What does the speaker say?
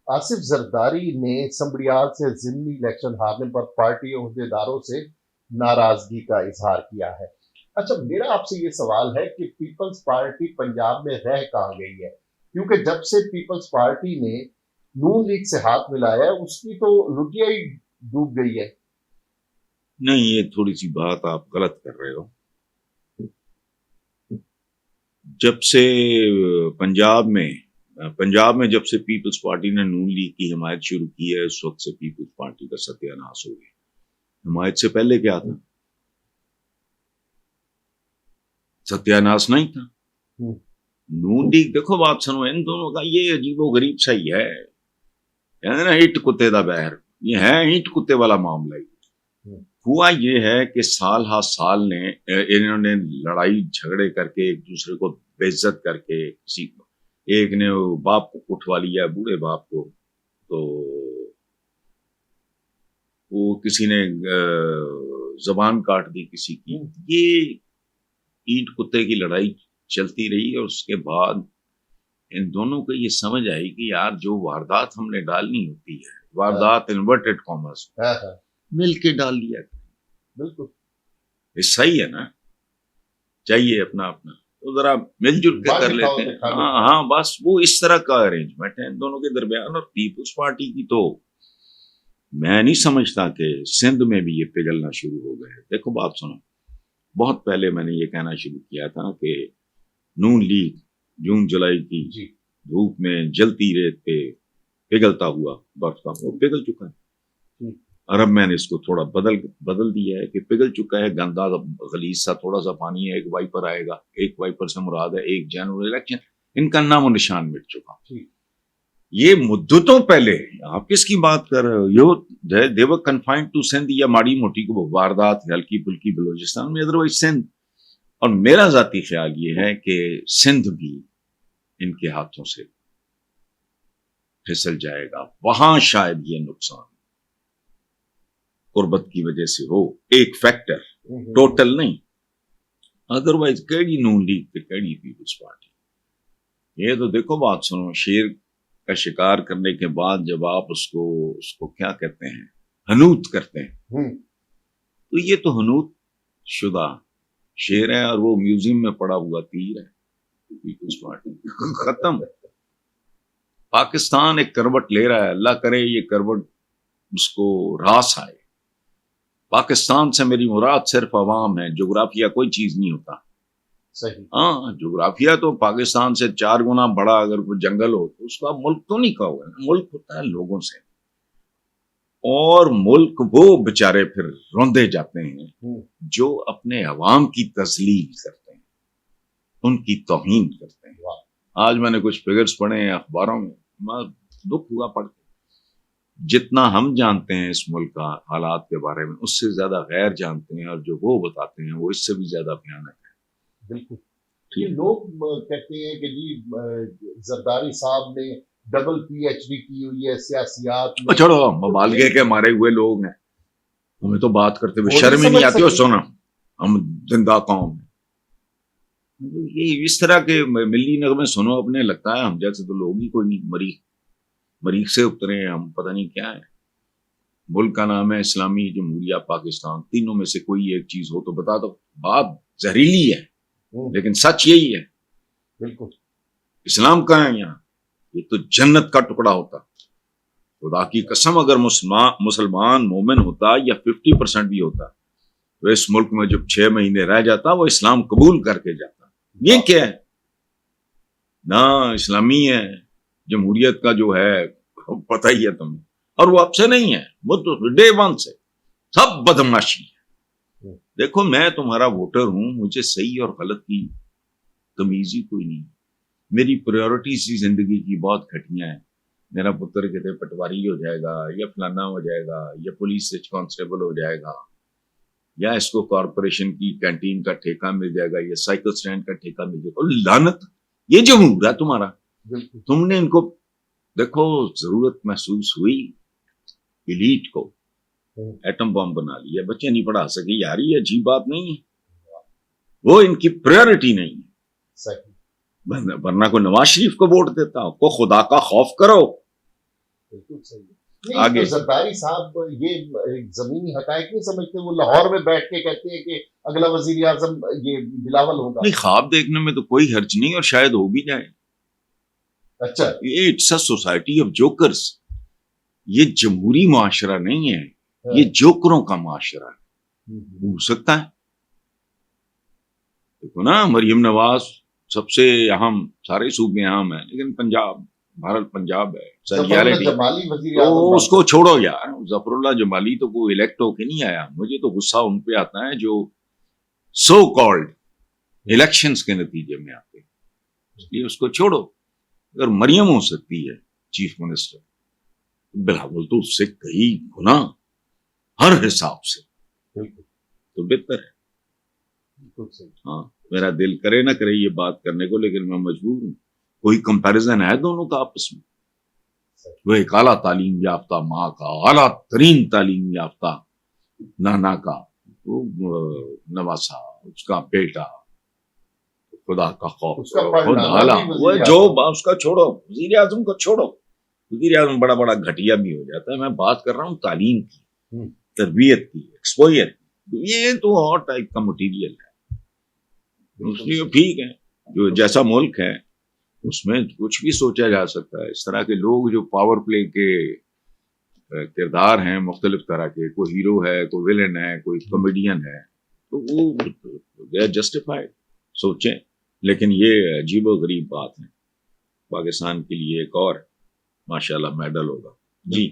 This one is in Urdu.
آصف زرداری نے سمبڑیال سے ضمنی الیکشن ہارنے پر پارٹی عہدیداروں سے ناراضگی کا اظہار کیا ہے۔ اچھا، میرا آپ سے یہ سوال ہے کہ پیپلز پارٹی پنجاب میں رہ کہاں گئی ہے؟ کیونکہ جب سے پیپلز پارٹی نے نون لیگ سے ہاتھ ملایا ہے اس کی تو لٹیا ہی ڈوب گئی ہے۔ نہیں، یہ تھوڑی سی بات آپ غلط کر رہے ہو۔ جب سے پنجاب میں جب سے پیپلز پارٹی نے نون لیگ کی حمایت شروع کی ہے، اس وقت سے پیپلز پارٹی کا ستیہ ناش ہو گیا۔ حمایت سے پہلے کیا تھا؟ ستیہ ناش نہیں تھا۔ نون لیگ، دیکھو بات سنو، ان دونوں کا یہ عجیب و غریب سا ہی ہے، کہتے ہیں نا اینٹ کتے دا بہر، یہ ہے اینٹ کتے والا معاملہ ہی۔ ہوا یہ ہے کہ سال ہا سال نے انہوں نے لڑائی جھگڑے کر کے ایک دوسرے کو بےعزت کر کے، کسی کو ایک نے باپ کو اٹھوا لیا، بوڑھے باپ کو، تو وہ کسی نے زبان کاٹ دی کسی کی۔ یہ اینٹ کتے کی لڑائی چلتی رہی اور اس کے بعد ان دونوں کو یہ سمجھ آئی کہ یار جو واردات ہم نے ڈالنی ہوتی ہے، واردات انورٹڈ کامرس، مل کے ڈال دیا۔ بالکل یہ صحیح ہے نا، چاہیے اپنا اپنا تو ذرا مل جل کے کر لیتے ہیں۔ ہاں بس وہ اس طرح کا ارینجمنٹ ہے ان دونوں کے درمیان۔ اور پیپلز پارٹی کی تو میں نہیں سمجھتا کہ سندھ میں بھی یہ پگھلنا شروع ہو گئے۔ دیکھو بات سنو، بہت پہلے میں نے یہ کہنا شروع کیا تھا کہ نون لیگ جون جولائی کی دھوپ میں جلتی ریت پہ پگھلتا ہوا برف کا، وہ پگھل چکا ہے۔ اور اب میں نے اس کو تھوڑا بدل دیا ہے کہ پگھل چکا ہے، گندا غلیظ سا تھوڑا سا پانی ہے، ایک وائپر آئے گا، ایک وائپر سے مراد ہے 1 جنوری الیکشن، ان کا نام و نشان مٹ چکا۔ یہ مدتوں پہلے، آپ کس کی بات کر رہے ہو؟ دے ور کنفائنڈ ٹو سندھ یا ماڑی موٹی کو واردات ہلکی پھلکی بلوچستان میں، ادروائز سندھ۔ اور میرا ذاتی خیال یہ ہے کہ سندھ بھی ان کے ہاتھوں سے پھسل جائے گا، وہاں شاید یہ نقصان قربت کی وجہ سے ہو، ایک فیکٹر، ٹوٹل نہیں۔ ادروائز کیڑی نون لیگ پہ کیڑی پیپلز پارٹی۔ یہ تو دیکھو بات سنو، شیر کا شکار کرنے کے بعد جب آپ اس کو کیا کہتے ہیں، حنوط کرتے ہیں، تو یہ تو حنوط شدہ شیر ہے اور وہ میوزیم میں پڑا ہوا تیر ہے پیپلز پارٹی۔ ختم۔ پاکستان ایک کروٹ لے رہا ہے، اللہ کرے یہ کروٹ اس کو راس آئے۔ پاکستان سے میری مراد صرف عوام ہے، جغرافیہ کوئی چیز نہیں ہوتا۔ صحیح۔ ہاں، جغرافیہ تو پاکستان سے 4 گنا بڑا اگر کوئی جنگل ہو تو اس کا ملک تو نہیں کہا ہوا ہے، ملک ہوتا ہے لوگوں سے۔ اور ملک وہ بےچارے پھر روندے جاتے ہیں جو اپنے عوام کی تذلیل کرتے ہیں، ان کی توہین کرتے ہیں۔ آج میں نے کچھ فگرز پڑھے ہیں اخباروں میں، دکھ ہوا پڑھ کے۔ جتنا ہم جانتے ہیں اس ملک کا حالات کے بارے میں، اس سے زیادہ غیر جانتے ہیں، اور جو وہ بتاتے ہیں وہ اس سے بھی زیادہ بھیانک ہے۔ بالکل۔ یہ لوگ کہتے ہیں کہ جی زرداری صاحب نے ڈبل پی ایچ ڈی کی ہوئی ہے سیاسیات میں۔ چھوڑو، مبالغے کے مارے ہوئے لوگ ہیں، ہمیں تو بات کرتے ہوئے شرم ہی نہیں آتی۔ اور سونا، ہم زندہ قوم ہیں، یہ اس طرح کے ملی نغمے سنو اپنے، لگتا ہے ہم جیسے تو لوگ ہی کوئی نہیں، مریخ سے اترے ہیں ہم، پتہ نہیں کیا ہے۔ ملک کا نام ہے اسلامی جمہوریہ پاکستان، تینوں میں سے کوئی ایک چیز ہو تو بتا دو۔ بات زہریلی ہے لیکن سچ یہی ہے۔ بالکل۔ اسلام کہاں ہے یہاں؟ یہ تو جنت کا ٹکڑا ہوتا۔ خدا کی قسم، اگر مسلمان مومن ہوتا یا 50% بھی ہوتا تو اس ملک میں جب 6 مہینے رہ جاتا وہ اسلام قبول کر کے جاتا۔ یہ کیا ہے؟ نہ اسلامی ہے، جمہوریت کا جو ہے پتہ ہی ہے تمہیں، اور وہ اب سے نہیں ہے، وہ تو ڈے 1 سے سب بدماشی ہے۔ دیکھو، میں تمہارا ووٹر ہوں، مجھے صحیح اور غلط کی تمیز ہی کوئی نہیں۔ میری پریورٹیز زندگی کی بہت گھٹیاں ہیں۔ میرا پتر کہتے پٹواری ہو جائے گا، یا فلانا ہو جائے گا، یا پولیس سے کانسٹیبل ہو جائے گا، یا اس کو کارپوریشن کی کینٹین کا ٹھیکہ مل جائے گا، یا سائیکل سٹینڈ کا ٹھیکہ مل جائے گا۔ لعنت، یہ جو ہے تمہارا، تم نے ان کو دیکھو، ضرورت محسوس ہوئی ایلیٹ کو ایٹم بم بنا لیا، بچے نہیں پڑھا سکے، یار یہ عجیب بات نہیں ہے، وہ ان کی پریورٹی نہیں ہے۔ صحیح۔ ورنہ کو نواز شریف کو ووٹ دیتا، کو خدا کا خوف کرو، بالکل صحیح ہے۔ نہیں آگے تو زرداری صاحب یہ ایک زمینی حقائق نہیں سمجھتے، وہ لاہور میں بیٹھ کے کہتے ہیں کہ اگلا وزیر اعظم یہ بلاول ہوگا۔ نہیں، خواب دیکھنے میں تو کوئی حرج نہیں، اور شاید ہو بھی جائے۔ اچھا یہ اٹس اے سوسائٹی آف جوکرز، یہ جمہوری معاشرہ نہیں ہے، یہ جوکروں کا معاشرہ ہے، ہو سکتا ہے۔ دیکھو نا، مریم نواز سب سے اہم، سارے صوبے اہم ہیں، لیکن پنجاب، بھارت پنجاب ہے، ظفر اللہ جمالی وزیر تو اعظم اس کو چھوڑو یار، ظفر اللہ جمالی تو کوئی الیکٹ ہو کے نہیں آیا۔ مجھے تو غصہ ان پہ آتا ہے جو سو کالڈ الیکشنز کے نتیجے میں آتے ہیں، اس لیے اس کو چھوڑو۔ اگر مریم ہو سکتی ہے چیف منسٹر، بلاول تو اس سے کئی گنا ہر حساب سے بالکل تو بہتر ہے۔ بالکل صحیح۔ ہاں، میرا دل کرے نہ کرے یہ بات کرنے کو، لیکن میں مجبور ہوں۔ کوئی کمپیریزن ہے دونوں کا آپس میں؟ وہ ایک اعلیٰ تعلیم یافتہ ماں کا، اعلیٰ ترین تعلیم یافتہ نانا کا، وہ نواسا، اس کا بیٹا، خدا کا خوف، اس کا خود پڑھنانا اعلیٰ، بھی وہ وزیر جو اعظم۔ اس کا چھوڑو، وزیر اعظم کو چھوڑو، وزیر اعظم بڑا بڑا گھٹیا بھی ہو جاتا ہے۔ میں بات کر رہا ہوں تعلیم کی، تربیت کی، ایکسپوئر کی، یہ تو اور ٹائپ کا مٹیریل ہے۔ اس لیے ٹھیک ہے، جو جیسا ملک ہے اس میں کچھ بھی سوچا جا سکتا ہے۔ اس طرح کے لوگ جو پاور پلے کے کردار ہیں مختلف طرح کے، کوئی ہیرو ہے، کوئی ویلن ہے، کوئی کامیڈین ہے، تو وہ دے آر جسٹیفائڈ، سوچیں۔ لیکن یہ عجیب و غریب بات ہے۔ پاکستان کے لیے ایک اور ماشاءاللہ میڈل ہوگا جی۔